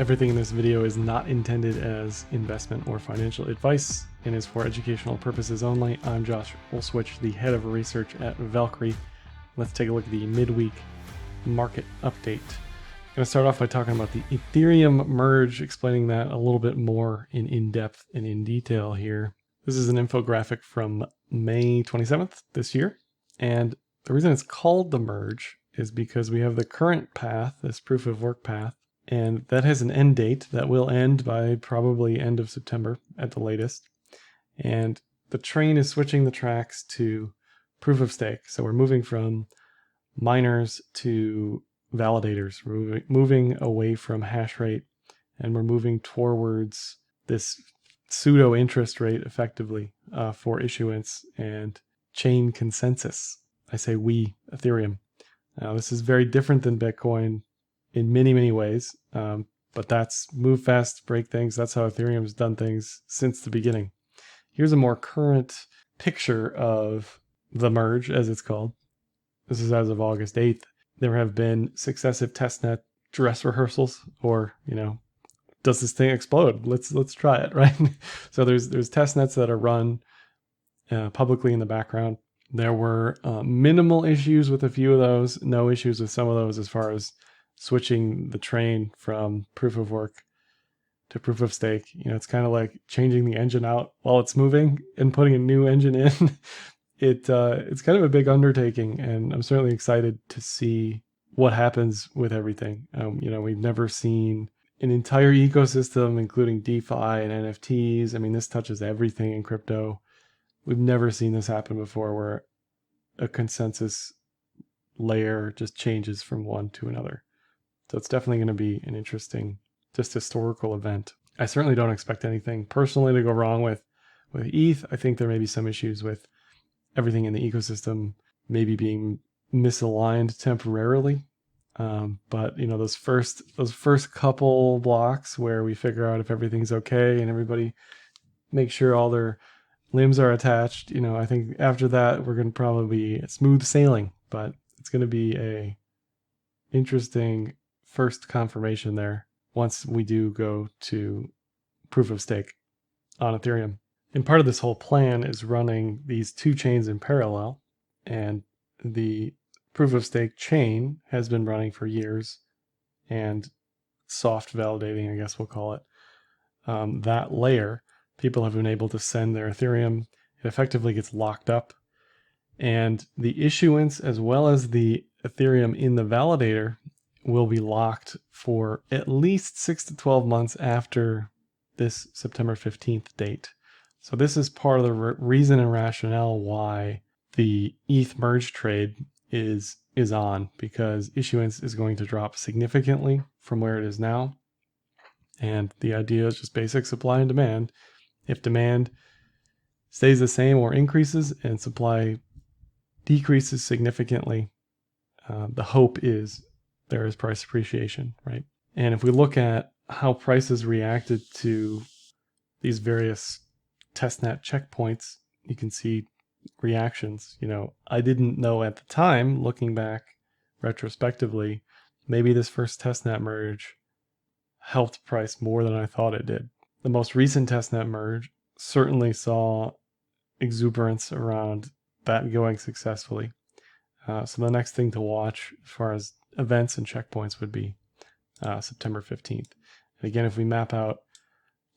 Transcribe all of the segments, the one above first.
Everything in this video is not intended as investment or financial advice and is for educational purposes only. I'm Josh Olszewicz, the head of research at Valkyrie. Let's take a look at the midweek market update. I'm going to start off by talking about the Ethereum merge, explaining that a little bit more in depth and in detail here. This is an infographic from May 27th this year. And the reason it's called the merge is because we have the current path, this proof of work path, and that has an end date that will end by probably end of September at the latest. And the train is switching the tracks to proof of stake. So we're moving from miners to validators. We're moving away from hash rate, and we're moving towards this pseudo interest rate effectively for issuance and chain consensus. I say we, Ethereum. Now, this is very different than Bitcoin in many, many ways, but that's move fast, break things. That's how Ethereum's done things since the beginning. Here's a more current picture of the merge, as it's called. This is as of August 8th. There have been successive testnet dress rehearsals, or, does this thing explode? Let's try it, right? So there's testnets that are run publicly in the background. There were minimal issues with a few of those, no issues with some of those as far as switching the train from proof of work to proof of stake. It's kind of like changing the engine out while it's moving and putting a new engine in. It's kind of a big undertaking, and I'm certainly excited to see what happens with everything. We've never seen an entire ecosystem, including DeFi and NFTs. I mean, this touches everything in crypto. We've never seen this happen before, where a consensus layer just changes from one to another. So it's definitely going to be an interesting, just historical event. I certainly don't expect anything personally to go wrong with ETH. I think there may be some issues with everything in the ecosystem maybe being misaligned temporarily. But those first couple blocks where we figure out if everything's okay and everybody makes sure all their limbs are attached, I think after that we're going to probably be smooth sailing, but it's going to be a interesting first confirmation there once we do go to proof of stake on Ethereum. And part of this whole plan is running these two chains in parallel, and the proof of stake chain has been running for years, and soft validating, I guess we'll call it, that layer, people have been able to send their Ethereum. It effectively gets locked up, and the issuance as well as the Ethereum in the validator will be locked for at least 6 to 12 months after this September 15th date. So this is part of the reason and rationale why the ETH merge trade is on, because issuance is going to drop significantly from where it is now. And the idea is just basic supply and demand. If demand stays the same or increases and supply decreases significantly, the hope is there is price appreciation, right? And if we look at how prices reacted to these various testnet checkpoints, you can see reactions. I didn't know at the time, looking back retrospectively, maybe this first testnet merge helped price more than I thought it did. The most recent testnet merge certainly saw exuberance around that going successfully. So the next thing to watch as far as events and checkpoints would be September 15th. And again, if we map out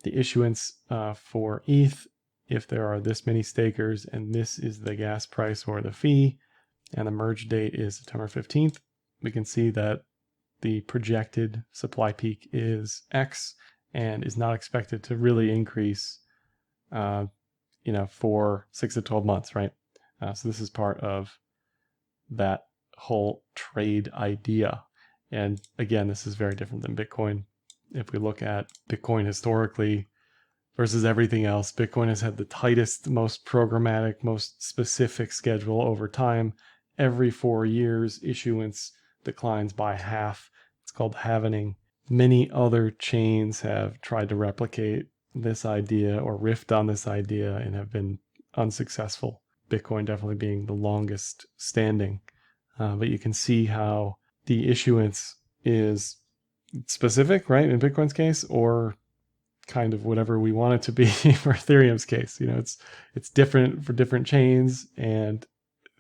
the issuance for ETH, if there are this many stakers and this is the gas price or the fee, and the merge date is September 15th, we can see that the projected supply peak is X and is not expected to really increase for 6 to 12 months, right? So this is part of that whole trade idea. And again, this is very different than Bitcoin. If we look at Bitcoin historically versus everything else, Bitcoin has had the tightest, most programmatic, most specific schedule over time. Every 4 years, issuance declines by half. It's called halvening. Many other chains have tried to replicate this idea or riffed on this idea and have been unsuccessful. Bitcoin definitely being the longest standing. But you can see how the issuance is specific, right, in Bitcoin's case, or kind of whatever we want it to be for Ethereum's case. It's different for different chains, and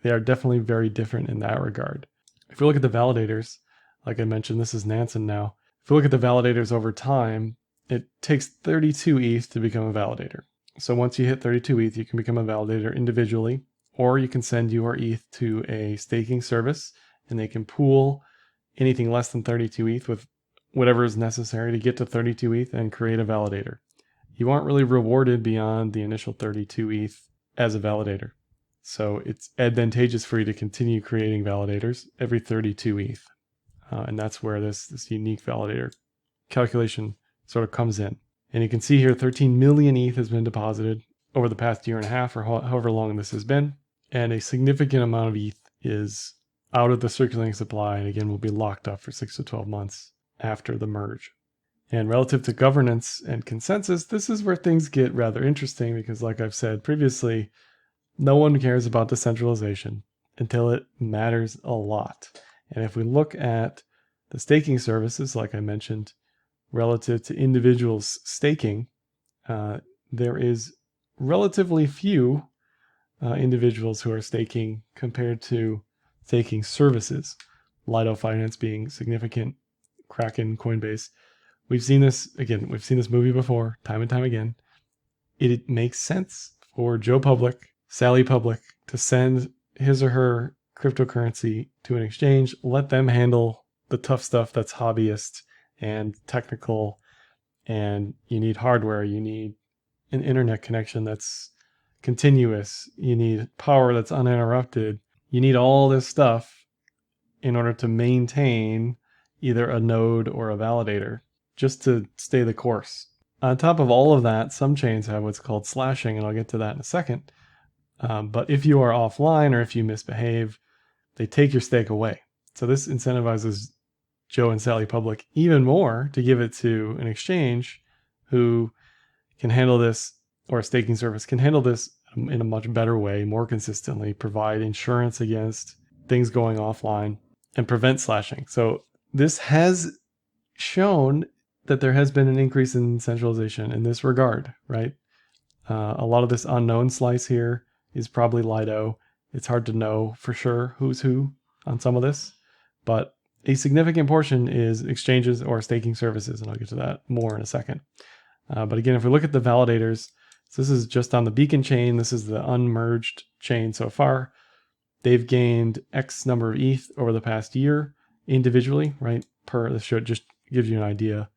they are definitely very different in that regard. If we look at the validators, like I mentioned, this is Nansen now. If we look at the validators over time, it takes 32 ETH to become a validator. So once you hit 32 ETH, you can become a validator individually, or you can send your ETH to a staking service, and they can pool anything less than 32 ETH with whatever is necessary to get to 32 ETH and create a validator. You aren't really rewarded beyond the initial 32 ETH as a validator. So it's advantageous for you to continue creating validators every 32 ETH. And that's where this unique validator calculation sort of comes in. And you can see here 13 million ETH has been deposited over the past year and a half, or however long this has been. And a significant amount of ETH is out of the circulating supply, and again will be locked up for 6 to 12 months after the merge. And relative to governance and consensus, this is where things get rather interesting, because like I've said previously, no one cares about decentralization until it matters a lot. And if we look at the staking services, like I mentioned, relative to individuals staking, there is relatively few individuals who are staking compared to staking services, Lido Finance being significant, Kraken, Coinbase. We've seen this movie before, time and time again. It makes sense for Joe Public, Sally Public, to send his or her cryptocurrency to an exchange, let them handle the tough stuff that's hobbyist and technical, and you need hardware, you need an internet connection that's continuous, you need power that's uninterrupted, you need all this stuff in order to maintain either a node or a validator, just to stay the course. On top of all of that, some chains have what's called slashing, and I'll get to that in a second. But if you are offline or if you misbehave, they take your stake away. So this incentivizes Joe and Sally Public even more to give it to an exchange who can handle this, or a staking service can handle this in a much better way, more consistently, provide insurance against things going offline, and prevent slashing. So this has shown that there has been an increase in centralization in this regard, right? A lot of this unknown slice here is probably Lido. It's hard to know for sure who's who on some of this, but a significant portion is exchanges or staking services, and I'll get to that more in a second. But again, if we look at the validators, so this is just on the Beacon chain. This is the unmerged chain so far. They've gained X number of ETH over the past year individually, right? This should just give you an idea.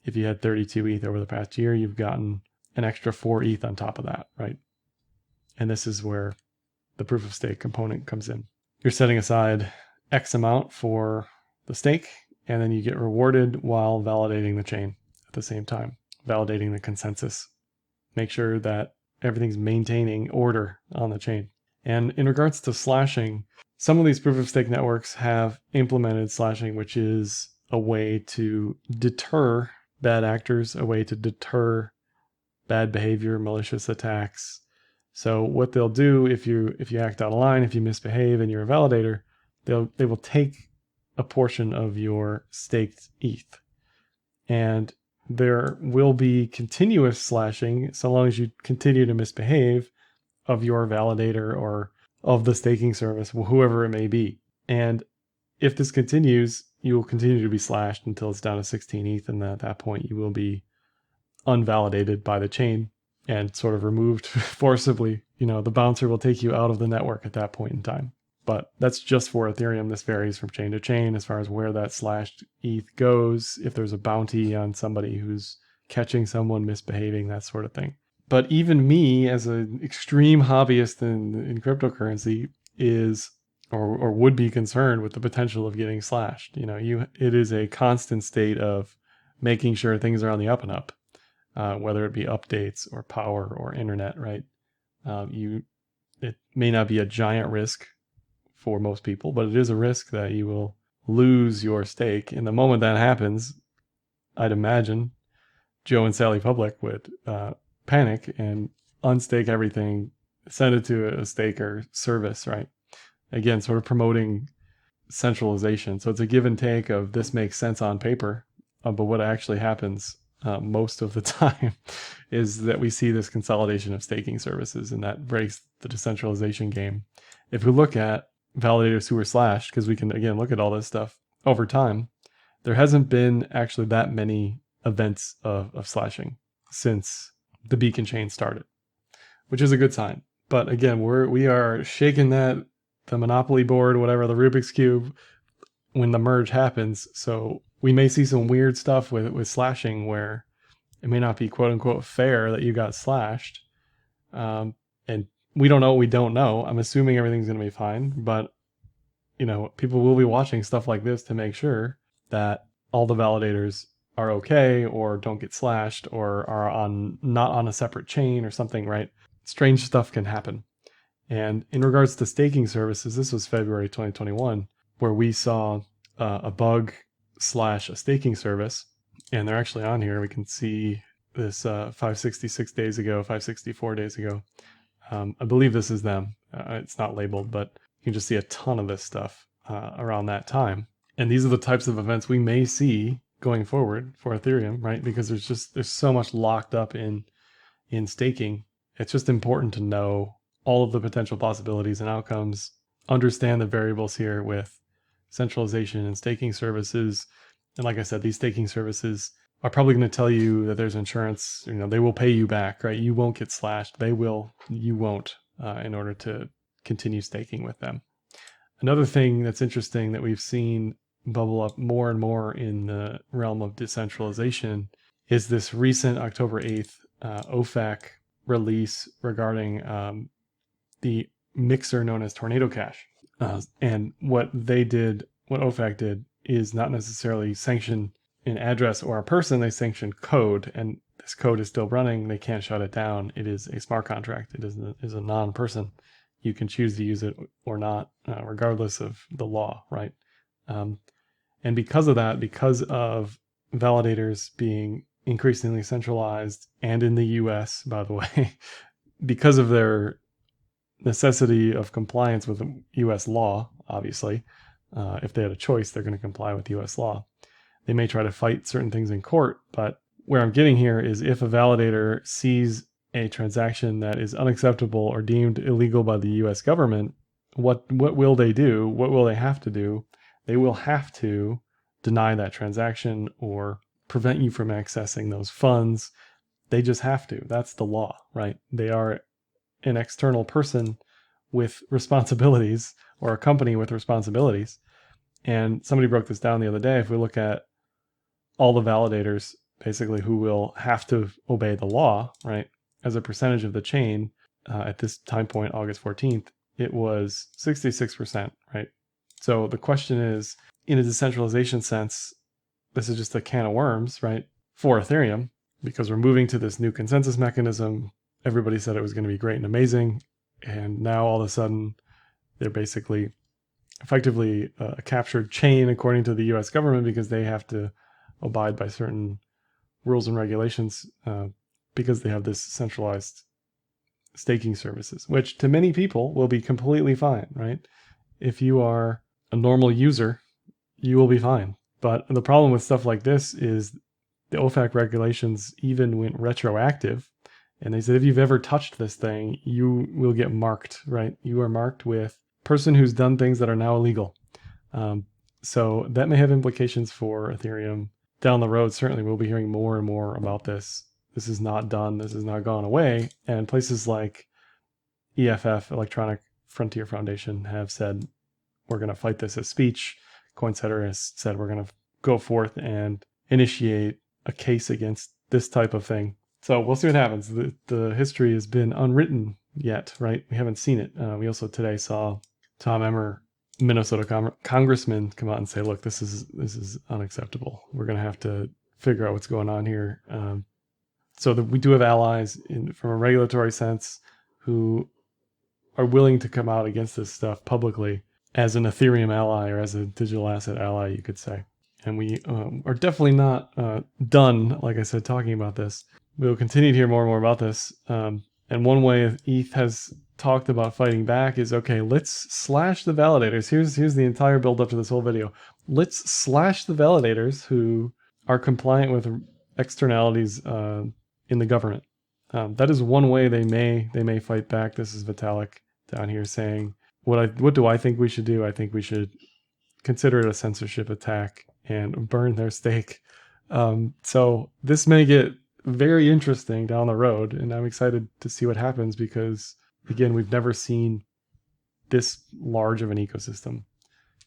If you had 32 ETH over the past year, you've gotten an extra 4 ETH on top of that, right? And this is where the proof of stake component comes in. You're setting aside X amount for the stake, and then you get rewarded while validating the chain at the same time, validating the consensus. Make sure that everything's maintaining order on the chain. And in regards to slashing, some of these proof of stake networks have implemented slashing, which is a way to deter bad actors, a way to deter bad behavior, malicious attacks. So what they'll do if you act out of line, if you misbehave and you're a validator, they will take a portion of your staked ETH. And there will be continuous slashing so long as you continue to misbehave of your validator or of the staking service, whoever it may be. And if this continues, you will continue to be slashed until it's down to 16 ETH, and at that point you will be unvalidated by the chain and sort of removed forcibly. The bouncer will take you out of the network at that point in time. But that's just for Ethereum. This varies from chain to chain as far as where that slashed ETH goes, if there's a bounty on somebody who's catching someone misbehaving, that sort of thing. But even me, as an extreme hobbyist in cryptocurrency, is or would be concerned with the potential of getting slashed. It is a constant state of making sure things are on the up and up, whether it be updates or power or internet, right? It may not be a giant risk for most people, but it is a risk that you will lose your stake. And the moment that happens, I'd imagine Joe and Sally Public would panic and unstake everything, send it to a staker service, right? Again, sort of promoting centralization. So it's a give and take of this makes sense on paper, But what actually happens most of the time is that we see this consolidation of staking services, and that breaks the decentralization game. If we look at validators who were slashed, because we can, again, look at all this stuff over time, there hasn't been actually that many events of slashing since the beacon chain started, which is a good sign. But again, we are shaking the Monopoly board, whatever, the Rubik's Cube, when the merge happens. So we may see some weird stuff with slashing where it may not be quote unquote fair that you got slashed. And we don't know what we don't know. I'm assuming everything's going to be fine, but people will be watching stuff like this to make sure that all the validators are okay or don't get slashed or are not on a separate chain or something, right? Strange stuff can happen. And in regards to staking services, this was February 2021, where we saw a bug / a staking service, and they're actually on here. We can see this 566 days ago, 564 days ago. I believe this is them. It's not labeled, but you can just see a ton of this stuff around that time. And these are the types of events we may see going forward for Ethereum, right? Because there's so much locked up in staking. It's just important to know all of the potential possibilities and outcomes, understand the variables here with centralization and staking services. And like I said, these staking services are probably going to tell you that there's insurance, they will pay you back, right? You won't get slashed. They will, you won't, in order to continue staking with them. Another thing that's interesting that we've seen bubble up more and more in the realm of decentralization is this recent October 8th OFAC release regarding the mixer known as Tornado Cash. And what OFAC did is not necessarily sanction an address or a person, they sanction code, and this code is still running. They can't shut it down. It is a smart contract. It is a non-person. You can choose to use it or not, regardless of the law, right? And because of that, because of validators being increasingly centralized, and in the US, by the way, because of their necessity of compliance with US law, obviously, if they had a choice, they're going to comply with US law. They may try to fight certain things in court, but where I'm getting here is if a validator sees a transaction that is unacceptable or deemed illegal by the US government, what will they do? What will they have to do? They will have to deny that transaction or prevent you from accessing those funds. They just have to. That's the law, right? They are an external person with responsibilities, or a company with responsibilities. And somebody broke this down the other day. If we look at all the validators, basically, who will have to obey the law, right, as a percentage of the chain, at this time point, August 14th, it was 66%, right? So the question is, in a decentralization sense, this is just a can of worms, right, for Ethereum, because we're moving to this new consensus mechanism. Everybody said it was going to be great and amazing, and now all of a sudden, they're basically effectively a captured chain according to the US government, because they have to abide by certain rules and regulations because they have this centralized staking services, which to many people will be completely fine, right? If you are a normal user, you will be fine. But the problem with stuff like this is the OFAC regulations even went retroactive, and they said if you've ever touched this thing, you will get marked, right? You are marked with person who's done things that are now illegal. So that may have implications for Ethereum down the road. Certainly we'll be hearing more and more about this. This is not done. This has not gone away. And places like EFF, Electronic Frontier Foundation, have said, we're going to fight this as speech. CoinCenter has said, we're going to go forth and initiate a case against this type of thing. So we'll see what happens. The history has been unwritten yet, right? We haven't seen it. We also today saw Tom Emmer, Minnesota congressman, come out and say, look, this is unacceptable. We're going to have to figure out what's going on here. So that we do have allies from a regulatory sense who are willing to come out against this stuff publicly as an Ethereum ally, or as a digital asset ally, you could say. And we are definitely not done, like I said, talking about this. We will continue to hear more and more about this. And one way ETH has talked about fighting back is, okay, let's slash the validators. Here's the entire build up to this whole video. Let's slash the validators who are compliant with externalities in the government. That is one way they may fight back. This is Vitalik down here saying, what do I think we should do? I think we should consider it a censorship attack and burn their stake. So this may get very interesting down the road, and I'm excited to see what happens because, again, we've never seen this large of an ecosystem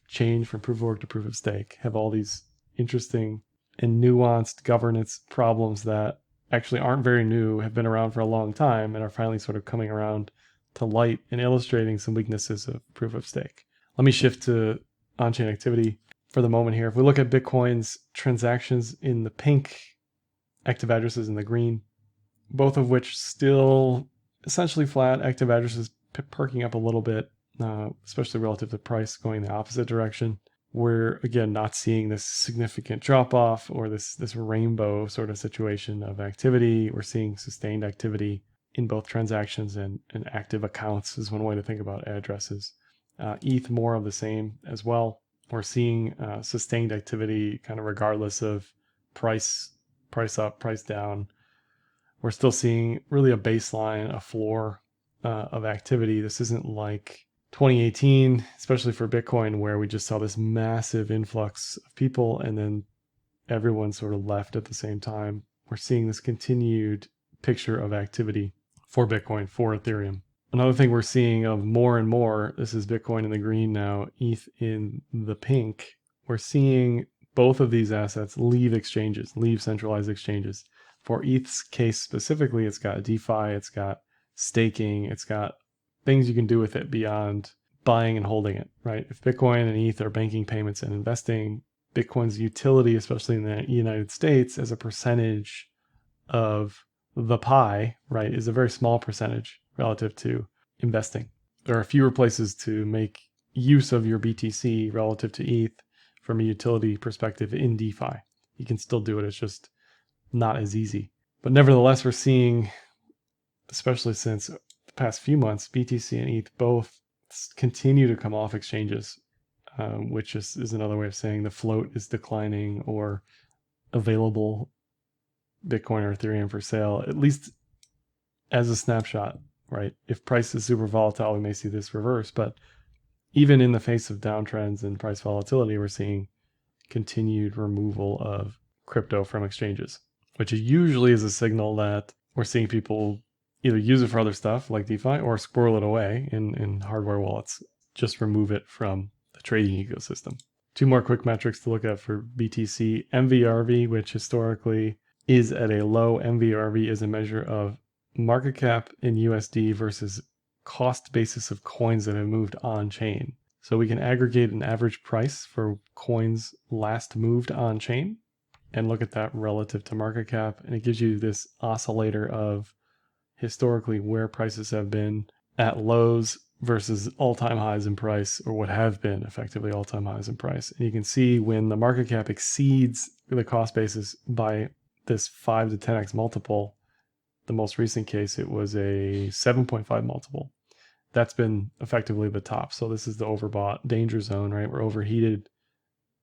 change from proof of work to proof of stake, have all these interesting and nuanced governance problems that actually aren't very new, have been around for a long time, and are finally sort of coming around to light and illustrating some weaknesses of proof of stake. Let me shift to on-chain activity for the moment here. If we look at Bitcoin's transactions in the pink, active addresses in the green, both of which still essentially flat, active addresses perking up a little bit, especially relative to price going the opposite direction. We're, again, not seeing this significant drop-off or this rainbow sort of situation of activity. We're seeing sustained activity in both transactions and active accounts is one way to think about addresses. ETH, more of the same as well. We're seeing sustained activity kind of regardless of price up, price down. We're still seeing really a baseline, a floor of activity. This isn't like 2018, especially for Bitcoin, where we just saw this massive influx of people and then everyone sort of left at the same time. We're seeing this continued picture of activity for Bitcoin, for Ethereum. Another thing we're seeing of more and more, this is Bitcoin in the green now, ETH in the pink. We're seeing both of these assets leave exchanges, leave centralized exchanges. For ETH's case specifically, it's got DeFi, it's got staking, it's got things you can do with it beyond buying and holding it, right? If Bitcoin and ETH are banking payments and investing, Bitcoin's utility, especially in the United States, as a percentage of the pie, right, is a very small percentage relative to investing. There are fewer places to make use of your BTC relative to ETH from a utility perspective in DeFi. You can still do it, it's just not as easy. But nevertheless, we're seeing, especially since the past few months, BTC and ETH both continue to come off exchanges, which is another way of saying the float is declining or available Bitcoin or Ethereum for sale, at least as a snapshot, right? If price is super volatile, we may see this reverse, but even in the face of downtrends and price volatility, we're seeing continued removal of crypto from exchanges, which usually is a signal that we're seeing people either use it for other stuff like DeFi or squirrel it away in hardware wallets, just remove it from the trading ecosystem. Two more quick metrics to look at for BTC. MVRV, which historically is at a low. MVRV is a measure of market cap in USD versus cost basis of coins that have moved on chain. So we can aggregate an average price for coins last moved on chain and look at that relative to market cap. And it gives you this oscillator of historically where prices have been at lows versus all-time highs in price, or what have been effectively all-time highs in price. And you can see when the market cap exceeds the cost basis by this 5 to 10x multiple, the most recent case, it was a 7.5 multiple. That's been effectively the top. So this is the overbought danger zone, right? We're overheated,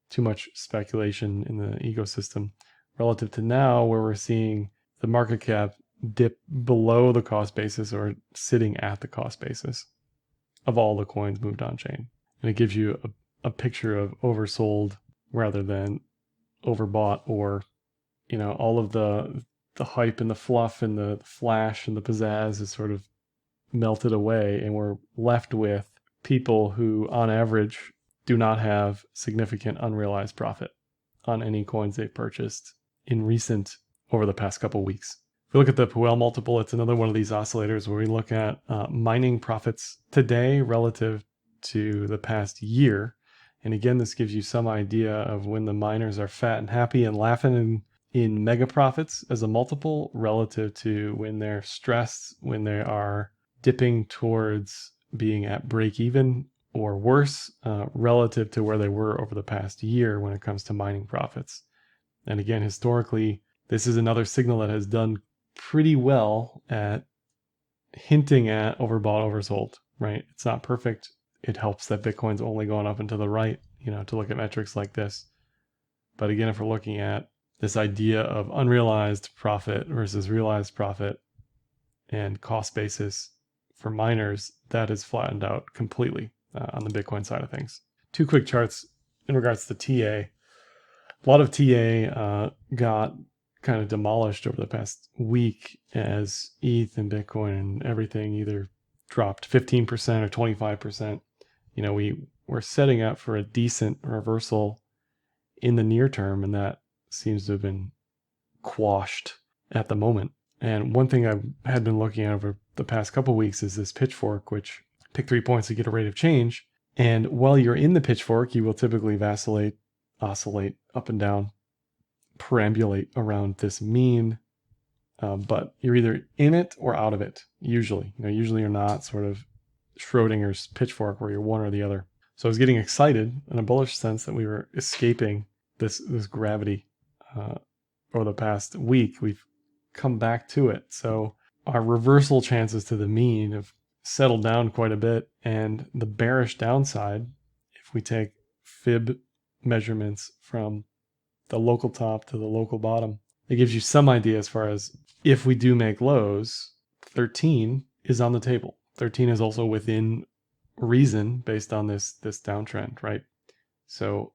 too much speculation in the ecosystem relative to now where we're seeing the market cap dip below the cost basis or sitting at the cost basis of all the coins moved on chain. And it gives you a picture of oversold rather than overbought, or, you know, all of the hype and the fluff and the flash and the pizzazz is sort of melted away, and we're left with people who on average do not have significant unrealized profit on any coins they've purchased over the past couple weeks. If we look at the Puell Multiple, it's another one of these oscillators where we look at mining profits today relative to the past year. And again, this gives you some idea of when the miners are fat and happy and laughing in mega profits as a multiple relative to when they're stressed, when they are dipping towards being at break even or worse relative to where they were over the past year when it comes to mining profits. And again, historically, this is another signal that has done pretty well at hinting at overbought, oversold, right? It's not perfect. It helps that Bitcoin's only going up and to the right, you know, to look at metrics like this. But again, if we're looking at this idea of unrealized profit versus realized profit and cost basis for miners, that is flattened out completely on the Bitcoin side of things. Two quick charts in regards to TA. A lot of TA got kind of demolished over the past week as ETH and Bitcoin and everything either dropped 15% or 25%. You know, we're setting up for a decent reversal in the near term, and that seems to have been quashed at the moment. And one thing I had been looking at over the past couple of weeks is this pitchfork, which pick 3 points to get a rate of change. And while you're in the pitchfork, you will typically oscillate up and down, perambulate around this mean, but you're either in it or out of it. Usually, usually you're not sort of Schrodinger's pitchfork where you're one or the other. So I was getting excited in a bullish sense that we were escaping this gravity. Over the past week, we've come back to it. So our reversal chances to the mean have settled down quite a bit, and the bearish downside, if we take fib measurements from the local top to the local bottom, it gives you some idea as far as if we do make lows, 13 is on the table. 13 is also within reason based on this downtrend, right? So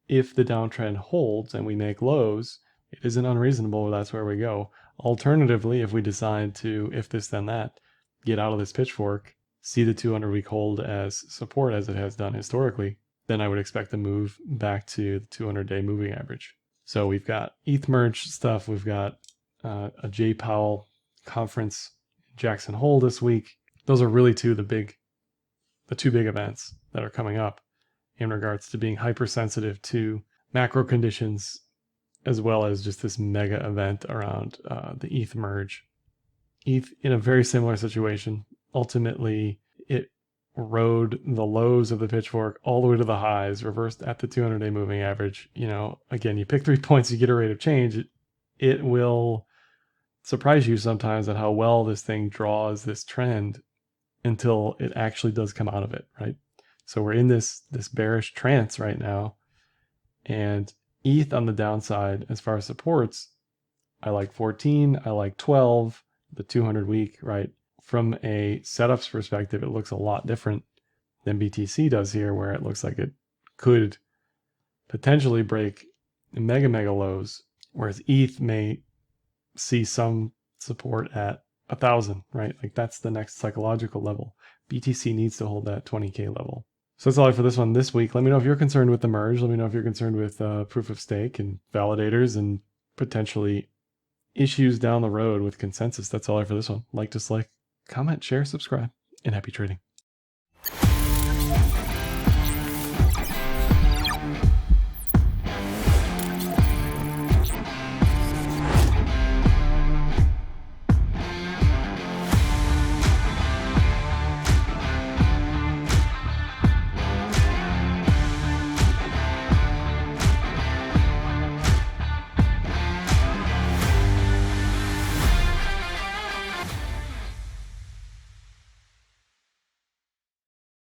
if the downtrend holds and we make lows, it isn't unreasonable that's where we go. Alternatively, if we decide to, if this then that, get out of this pitchfork, see the 200-week hold as support as it has done historically, then I would expect to move back to the 200-day moving average. So we've got ETHMerge stuff. We've got a J. Powell conference in Jackson Hole this week. Those are really the two big events that are coming up in regards to being hypersensitive to macro conditions, as well as just this mega event around the ETH merge. ETH in a very similar situation. Ultimately, it rode the lows of the pitchfork all the way to the highs, reversed at the 200-day moving average. Again, you pick 3 points, you get a rate of change. It will surprise you sometimes at how well this thing draws this trend until it actually does come out of it, right? So we're in this bearish trance right now, and ETH on the downside, as far as supports, I like 14, I like 12, the 200-week, right? From a setups perspective, it looks a lot different than BTC does here, where it looks like it could potentially break mega lows, whereas ETH may see some support at 1,000, right? Like that's the next psychological level. BTC needs to hold that 20K level. So that's all I have for this one this week. Let me know if you're concerned with the merge. Let me know if you're concerned with proof of stake and validators and potentially issues down the road with consensus. That's all I have for this one. Like, dislike, comment, share, subscribe, and happy trading.